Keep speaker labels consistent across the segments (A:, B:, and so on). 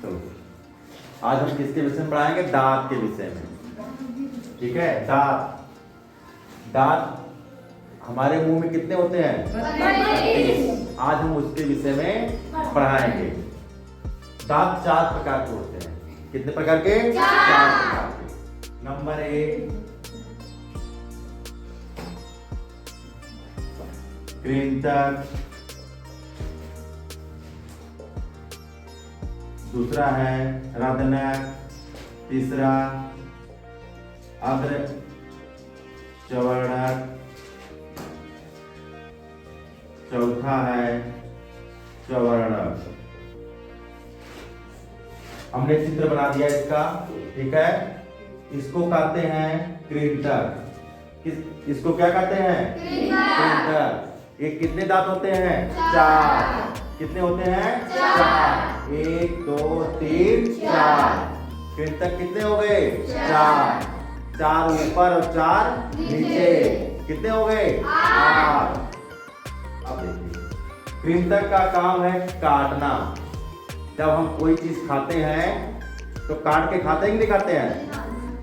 A: तो आज हम किसके विषय में पढ़ाएंगे? दांत के विषय में। ठीक है, दांत। दांत हमारे मुंह में कितने होते हैं? आज हम उसके विषय में पढ़ाएंगे। दांत 4 प्रकार के होते हैं। कितने प्रकार के? 4 प्रकार के। नंबर 1 कृंतक, दूसरा है रदनक, तीसरा अग्र चवर्णक, चौथा है चवर्णक। हमने चित्र बना दिया इसका। ठीक है, इसको कहते हैं कृंतक। इसको क्या कहते हैं? कृंतक। ये कितने दांत होते हैं? 4। कितने होते हैं? 4। 1 2 3 4। कृंतक कितने हो गए? 4। 4 ऊपर और 4 नीचे। कितने हो गए? 8। अब देखिए, कृंतक का काम है काटना। जब हम कोई चीज खाते हैं तो काट के खाते हैं कि नहीं खाते हैं?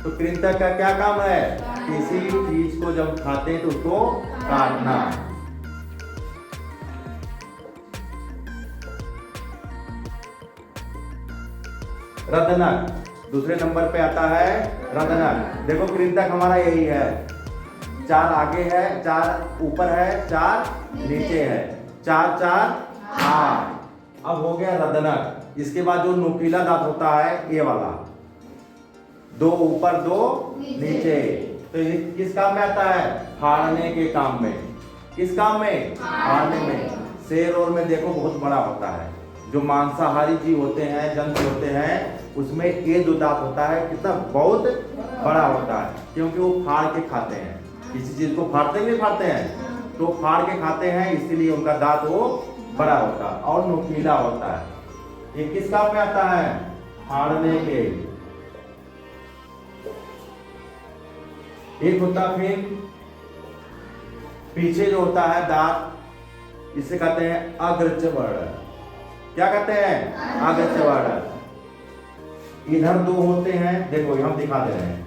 A: तो कृंतक का क्या काम है? किसी चीज को जब खाते हैं तो उसको काटना। रदनक दूसरे नंबर पे आता है। रदनक देखो, कृंतक हमारा यही है। 4 आगे है, 4 ऊपर है, 4 नीचे है। 4 4 8। अब हो गया रदनक। इसके बाद जो नुकीला दांत होता है ये वाला, 2 ऊपर 2 नीचे। तो ये किस काम में आता है? फाड़ने के काम में। किस काम में? फाड़ने में। शेर और में देखो बहुत बड़ा होता है। जो मांसाहारी जीव होते हैं, जंतु होते हैं, उसमें ये जो दांत होता है कितना बहुत बड़ा होता है, क्योंकि वो फाड़ के खाते हैं। किसी चीज को फाड़ते नहीं फाड़ते हैं, तो फाड़ के खाते हैं, इसीलिए उनका दांत वो बड़ा होता है और नुकीला होता है। ये किस काम में आता है? फाड़ने के। एक होता फिर पीछे जो होता है दांत, इसे कहते हैं अग्रचवर्णक। क्या कहते हैं? अग्रचवर्णक। इधर 2 होते हैं, देखो हम दिखा दे रहे हैं।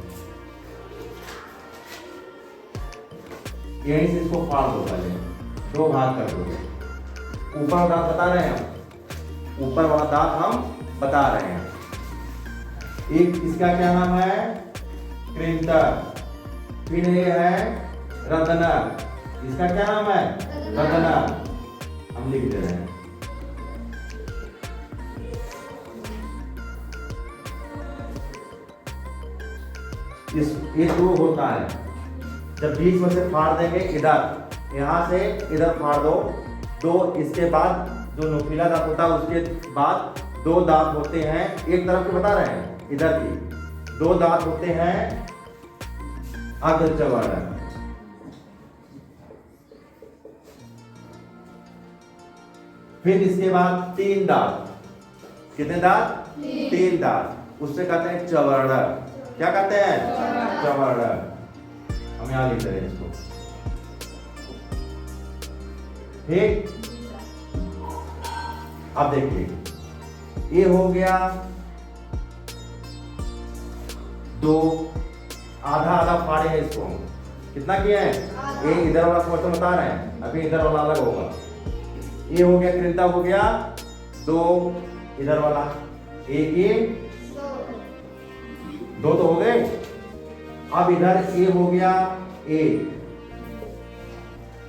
A: यहीं से इसको फाड़ दो, पहले 2 भाग कर दो। ऊपर वाला दांत बता रहे हैं हम, ऊपर वाला दांत हम बता रहे हैं। एक इसका क्या नाम है? कृंतक। फिर ये है रदनक। इसका क्या नाम है? रदनक। हम लिख दे रहे हैं। ये 2 होता है। जब बीच में से फाड़ देंगे, इधर यहां से इधर फाड़ दो 2। इसके बाद जो नुकीला दांत होता है उसके बाद 2 दांत होते हैं। एक तरफ के बता रहे हैं, इधर की 2 दांत होते हैं अग्रचवर्णक। फिर इसके बाद 3 दांत। कितने दांत? 3 दांत। उससे कहते हैं चवर्णक। क्या कहते हैं? चवर्णक। हम यहां लिख रहे हैं इसको। ठीक, अब देखिए, ये हो गया 2। आधा आधा फाड़े हैं इसको। कितना किया है? ये इधर वाला क्वेश्चन बता रहे हैं, अभी इधर वाला अलग होगा। ये हो गया कृंतक, हो गया 2। इधर वाला 1 ये 2 तो हो गए। अब इधर ये हो गया 1।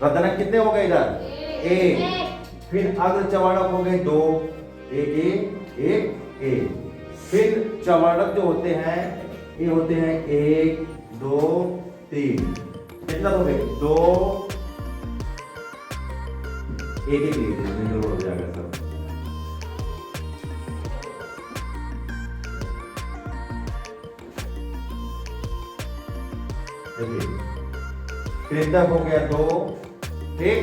A: रदनक कितने हो गए? इधर 1। फिर अग्रचवर्णक हो गए 2। 1 1 1। फिर चवर्णक जो होते हैं ये होते हैं 1 2 3। कितना हो गए? 2 1 1 लिख हो जाएगा सब। कृंतक हो गया 2। ठीक,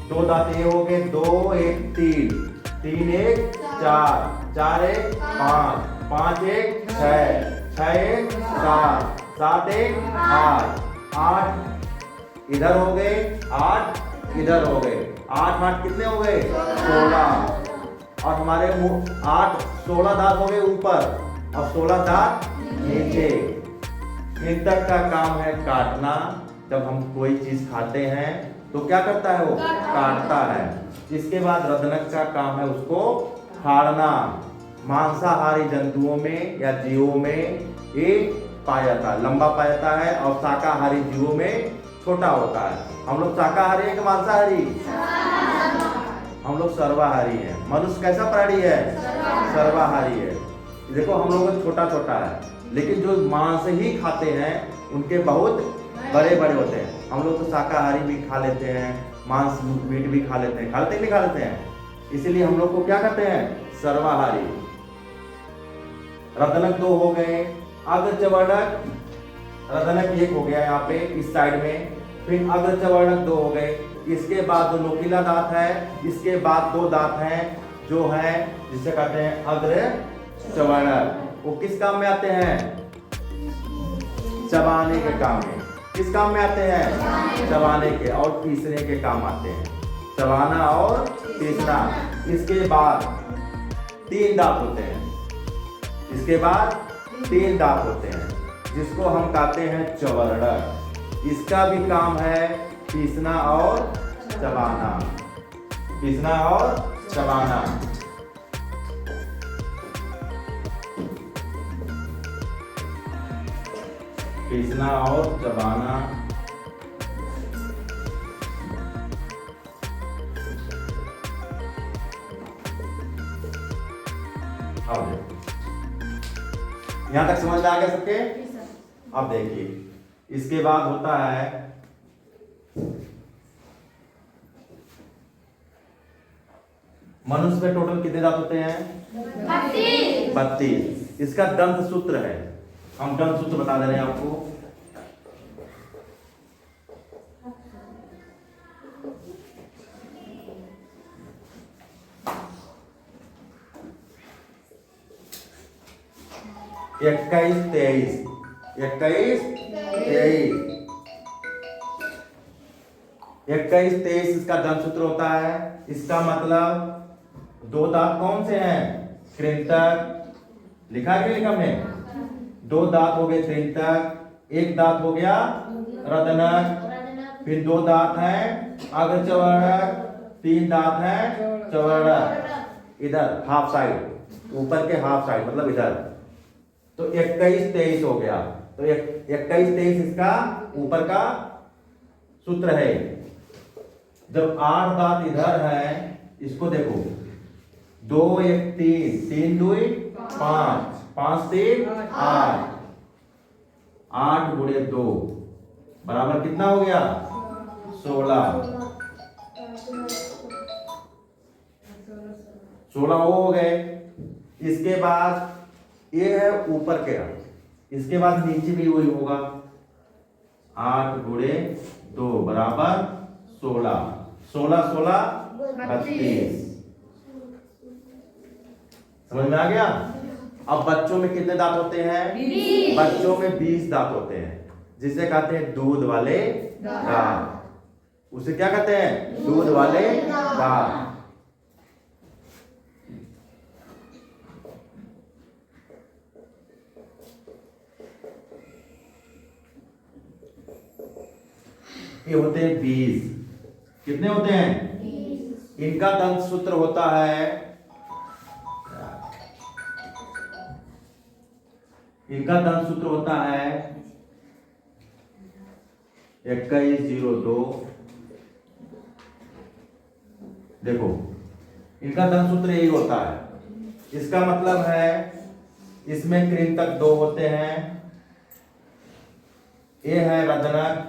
A: 2 दांत ये हो गए 2 1 3। 3 1 4। 4 1 5। 5 1 6। 6 1 7। 7 1 8। 8 इधर हो गए, 8 इधर हो गए। 8 8 कितने हो गए? 16। और हमारे मुंह 8 16 दांत हो गए ऊपर और 16 दांत नीचे। कृंतक का काम है काटना। जब हम कोई चीज खाते हैं तो क्या करता है, वो काटता है। इसके बाद रदनक का काम है उसको फाड़ना। मांसाहारी जंतुओं में या जीवों में ये पाया जाता है, लंबा पाया जाता है, और शाकाहारी जीवों में छोटा होता है। हम लोग शाकाहारी हैं कि मांसाहारी? हम लोग सर्वाहारी हैं। मनुष्य कैसा प्राणी है? सर्वाहारी है। देखो हम लोग का छोटा छोटा है, लेकिन जो मांस ही खाते हैं उनके बहुत बड़े बड़े होते हैं। हम लोग तो शाकाहारी भी खा लेते हैं, मांस मीट भी खा लेते हैं, नहीं खा लेते हैं, इसीलिए हम लोग को क्या कहते हैं, सर्वाहारी। रदनक 2 हो गए। अग्रचवर्णक, रदनक 1 हो गया यहाँ पे इस साइड में, फिर अग्रचवर्णक 2 हो गए। इसके बाद 2 नोकीला दांत है, इसके बाद 2 दांत हैं जो है जिसे कहते हैं अग्रचवर्णक। वो किस काम में आते हैं? चबाने के काम में। किस काम में आते हैं? चबाने के और पीसने के काम आते हैं। चबाना और पीसना। इसके बाद 3 दांत होते हैं। इसके बाद 3 दांत होते हैं जिसको हम कहते हैं चवर्णक। इसका भी काम है पीसना और चबाना, पीसना और चबाना। पीसना और चबाना। यहां तक समझ में आ गया सबके? अब देखिए इसके बाद होता है मनुष्य में टोटल कितने दांत होते हैं? 32। इसका दंत सूत्र है, हम दंत सूत्र बता दे रहे हैं आपको। इक्कीस तेईस 21-23 इसका दंत सूत्र होता है। इसका मतलब 2 दांत कौन से हैं? कृंतक। लिखा है कि लिखा हमने? 2 दांत हो गए कृंतक, 1 दांत हो गया रदनक, फिर 2 दांत हैं अग्रचवर्णक, 3 दांत हैं चवर्णक। इधर हाफ साइड, ऊपर के हाफ साइड मतलब इधर। तो 21-23 हो गया। तो 21-23 इसका ऊपर का सूत्र है। जब 8 दांत इधर है, इसको देखो 2 1 3, 3 2 5, 5 3 8, 8 गुणे 2 बराबर कितना हो गया? 16। 16 वो हो गए। इसके बाद ये है ऊपर के, इसके बाद नीचे भी वही होगा। 8 गुणे 2 बराबर 16, 16 16 32। समझ में आ गया? अब बच्चों में कितने दांत होते हैं? 20। बच्चों में 20 दांत होते हैं, जिसे कहते हैं दूध वाले दांत। उसे क्या कहते हैं? दूध वाले दांत। ये होते हैं 20। कितने होते हैं? 20। इनका दंत सूत्र होता है, इनका दंत सूत्र होता है 2102। देखो इनका दंत सूत्र यही होता है। इसका मतलब है इसमें कृंतक 2 होते हैं। ये है रदनक,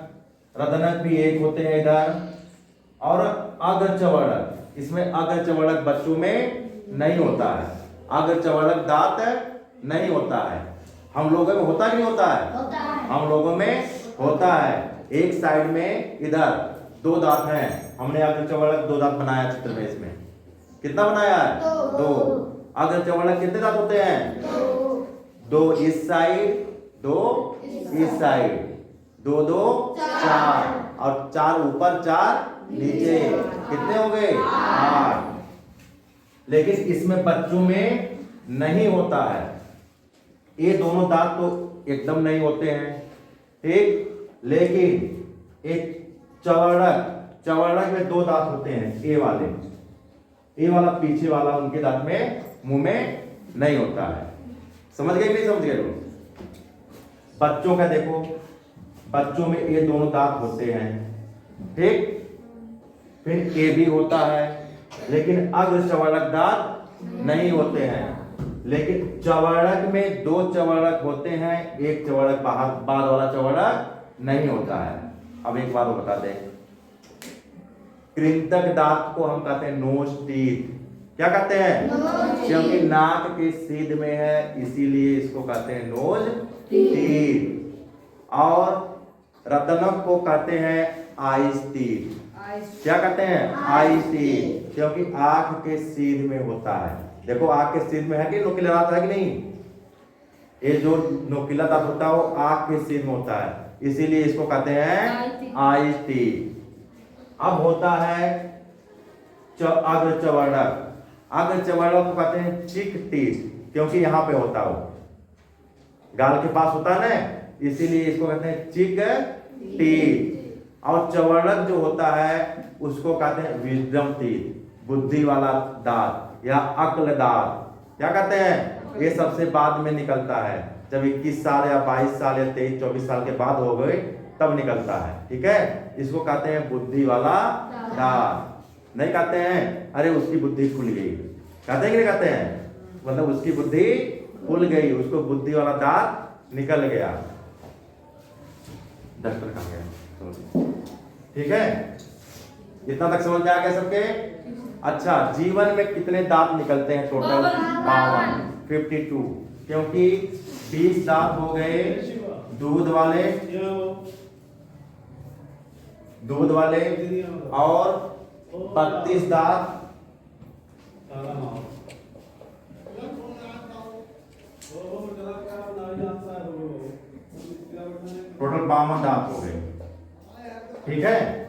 A: रदनक भी 1 होते हैं इधर, और अग्रचवर्णक। इसमें अग्रचवर्णक बच्चों में नहीं होता है, अग्रचवर्णक दांत नहीं होता है। हम लोगों में होता नहीं होता है? होता है। हम लोगों में होता है। एक साइड में इधर 2 दांत हैं, हमने अग्रचवर्णक 2 दांत बनाया चित्र में। इसमें कितना बनाया है? 2। अग्रचवर्णक कितने दांत होते हैं? 2 इस साइड, 2 इस साइड, 2 2 4, और 4 ऊपर 4 नीचे। कितने हो गए? 8। लेकिन इसमें बच्चों में नहीं होता है। ये दोनों दांत तो एकदम नहीं होते हैं, ठीक, लेकिन एक चवड़क में दो दांत होते हैं, ए वाला पीछे वाला उनके दांत में मुंह में नहीं होता है। समझ गए नहीं समझ गए लोग? बच्चों का देखो, बच्चों में ये दोनों दांत होते हैं, ठीक, फिर ए भी होता है, लेकिन अग्र चवड़क दांत नहीं होते हैं। लेकिन चवड़क में दो चवड़क होते हैं, एक चवड़क बाद वाला चवड़क नहीं होता है। अब एक बात बता दें, कृंतक दांत को हम कहते हैं नोज टीथ। क्या कहते हैं? क्योंकि नाक के सीध में है, इसीलिए इसको कहते हैं नोज टीथ। और रत्नक को कहते हैं आइस टीथ। क्या कहते हैं? आइस टीथ, क्योंकि आंख के सीध में होता है। देखो आंख के सीध में है कि नुकीला दांत है कि नहीं? ये जो नुकीला दांत होता है वो आंख के सीध में होता है, इसीलिए इसको कहते हैं आइस टीथ। अब होता है अग्र चवड़क। अग्र चवड़क को कहते हैं चिक टीथ, क्योंकि यहाँ पे होता है, वो गाल के पास होता है ना, इसीलिए इसको कहते हैं चिक टीथ। और चवड़क जो होता है उसको कहते हैं विजडम टीथ, बुद्धि वाला दांत या अक्ल दांत। क्या कहते हैं? ये सबसे बाद में निकलता है, जब 21 साल या 22 साल या 23-24 साल के बाद हो गए तब निकलता है, ठीक है। इसको कहते हैं बुद्धि वाला दांत। नहीं कहते हैं अरे उसकी बुद्धि खुल गई, कहते हैं कि नहीं कहते हैं? मतलब उसकी बुद्धि खुल गई, उसको बुद्धि वाला दांत निकल गया। डॉक्टर कहाँ गया? ठीक है, इतना तक समझ में आ गया सबके? अच्छा, जीवन में कितने दांत निकलते हैं? टोटल 52, क्योंकि 20 दांत हो गए दूध वाले और 32 दांत टोटल 52 दांत हो गए, ठीक है।